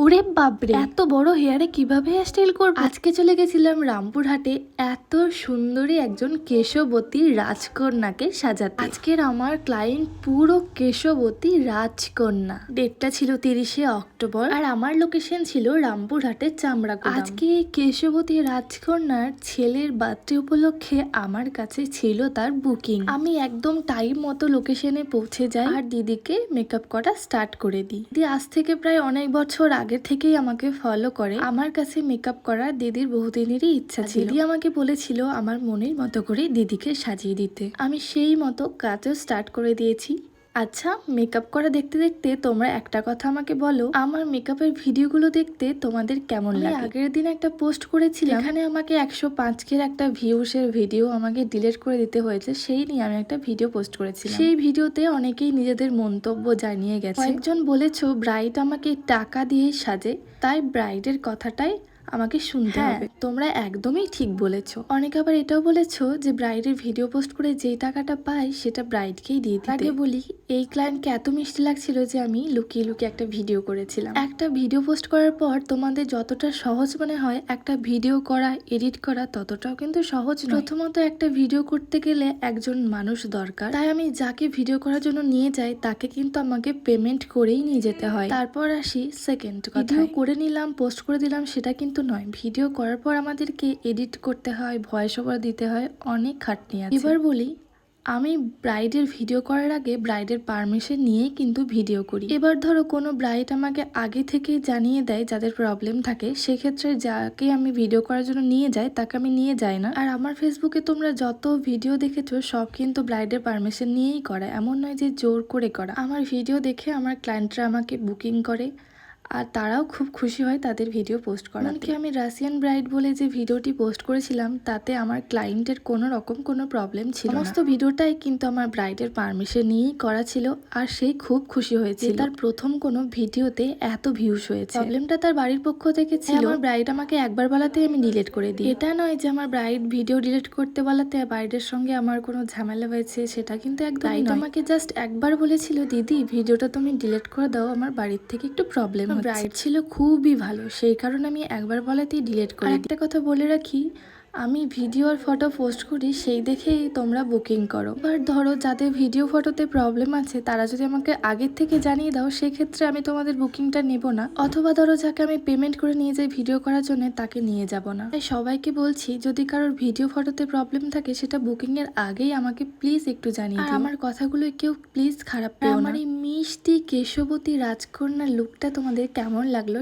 ওরে বাপরে, এত বড় হেয়ারে কিভাবে হেয়ার স্টাইল করবো? আজকে চলে গেছিলাম রামপুরহাটে এত সুন্দরী একজন কেশবতী রাজকন্যাকে সাজাতে। আজকের আমার ক্লায়েন্ট পুরো কেশবতী রাজকন্যা। ডেটটা ছিল 30শে অক্টোবর আর আমার লোকেশন ছিল রামপুরহাটের চামড়াগুদাম। আজকে এই কেশবতী রাজকন্যার ছেলের বার্থডে উপলক্ষে আমার কাছে ছিল তার বুকিং। আমি একদম টাইম মতো লোকেশনে পৌঁছে যাই আর দিদিকে মেকআপ করা স্টার্ট করে দিই। দিদি আজ থেকে প্রায় অনেক বছর আগে থেকেই আমাকে ফলো করে। আমার কাছে মেকআপ করা দিদির বহুদিনেরই ইচ্ছা ছিল। দিদি আমাকে বলেছিল আমার মনের মতো করে দিদিকে সাজিয়ে দিতে। আমি সেই মতো কাজও স্টার্ট করে দিয়েছি। আচ্ছা, মেকআপ করা দেখতে দেখতে তোমরা একটা কথা আমাকে বলো, আমার মেকআপের ভিডিওগুলো দেখতে তোমাদের কেমন লাগে? আগের দিন একটা পোস্ট করেছিলাম, এখানে আমাকে 105 একটা ভিউসের ভিডিও আমাকে ডিলিট করে দিতে হয়েছে। সেই নিয়ে আমি একটা ভিডিও পোস্ট করেছিলাম। সেই ভিডিওতে অনেকেই নিজেদের মন্তব্য জানিয়ে গেছে। কয়েকজন বলেছো ব্রাইড আমাকে টাকা দিয়ে সাজে, তাই ব্রাইডের কথাটাই আমাকে শুনতে হবে। তোমরা একদমই ঠিক বলেছো। অনেকে আবার এটাও বলেছো যে ব্রাইডের ভিডিও পোস্ট করে যেই টাকাটা পাই সেটা ব্রাইডকেই দিয়ে দিতে। আগে বলি, এই ক্লায়েন্টকে এত মিষ্টি লাগছিল যে আমি লুকিয়ে লুকিয়ে একটা ভিডিও করেছিলাম। একটা ভিডিও পোস্ট করার পর তোমাদের যতটা সহজ মনে হয় একটা ভিডিও করা, এডিট করা ততটাও কিন্তু সহজ নয়। প্রথমত একটা ভিডিও করতে গেলে একজন মানুষ দরকার, তাই আমি যাকে ভিডিও করার জন্য নিয়ে যাই তাকে কিন্তু আমাকে পেমেন্ট করেই নিয়ে যেতে হয়। তারপর আসি সেকেন্ড কথা, ভিডিও করে নিলাম, পোস্ট করে দিলাম সেটা কিন্তু নয়। ভিডিও করার পর আমাদেরকে এডিট করতে হয়, ভয়েস ওভার দিতে হয়, অনেক খাটনি আছে। এবার বলি, আমি ব্রাইডের ভিডিও করার আগে ব্রাইডের পারমিশন নিয়েই কিন্তু ভিডিও করি। এবার ধরো কোনো ব্রাইড আমাকে আগে থেকেই জানিয়ে দেয় যাদের প্রবলেম থাকে, সেক্ষেত্রে যাকে আমি ভিডিও করার জন্য নিয়ে যাই তাকে আমি নিয়ে যাই না। আর আমার ফেসবুকে তোমরা যত ভিডিও দেখেছো সব কিন্তু ব্রাইডের পারমিশন নিয়েই করা, এমন নয় যে জোর করে করা। আমার ভিডিও দেখে আমার ক্লায়েন্টরা আমাকে বুকিং করে আর তারাও খুব খুশি হয় তাদের ভিডিও পোস্ট করা। এমনকি আমি রাশিয়ান ব্রাইড বলে যে ভিডিওটি পোস্ট করেছিলাম তাতে আমার ক্লায়েন্টের কোনো রকম কোনো প্রবলেম ছিল না। সমস্ত ভিডিওটাই কিন্তু আমার ব্রাইডের পারমিশন নিয়েই করা ছিল আর সেই খুব খুশি হয়েছিল। তার প্রথম কোনো ভিডিওতে এত ভিউস হয়েছে। প্রবলেমটা তার বাড়ির পক্ষ থেকে ছিল। আমার ব্রাইড আমাকে একবার বলাতে আমি ডিলিট করে দিই। এটা নয় যে আমার ব্রাইড ভিডিও ডিলিট করতে বলাতে ব্রাইডের সঙ্গে আমার কোনো ঝামেলা হয়েছে, সেটা কিন্তু একদম নয়। আমাকে জাস্ট একবার বলেছিল, দিদি ভিডিওটা তুমি ডিলিট করে দাও, আমার বাড়ির থেকে একটু প্রবলেম। ব্রাইড ছিল খুবই ভালো, সেই কারণে আমি একবার বলাতেই ডিলিট করি। একটা কথা বলে রাখি, আমি ভিডিও আর ফটো পোস্ট করি সেই দেখেই তোমরা বুকিং করো। এবার ধরো যাদের ভিডিও ফটোতে প্রবলেম আছে তারা যদি আমাকে আগের থেকে জানিয়ে দাও, সেক্ষেত্রে আমি তোমাদের বুকিংটা নেব না। অথবা ধরো যাকে আমি পেমেন্ট করে নিয়ে যাই ভিডিও করার জন্য তাকে নিয়ে যাব না। তাই সবাইকে বলছি, যদি কারোর ভিডিও ফটোতে প্রবলেম থাকে সেটা বুকিং এর আগেই আমাকে প্লিজ একটু জানিয়ে দিও। আমার কথাগুলো কেউ প্লিজ খারাপ পেও না। আমার এই মিষ্টি কেশবতী রাজকন্যার লুকটা তোমাদের কেমন লাগলো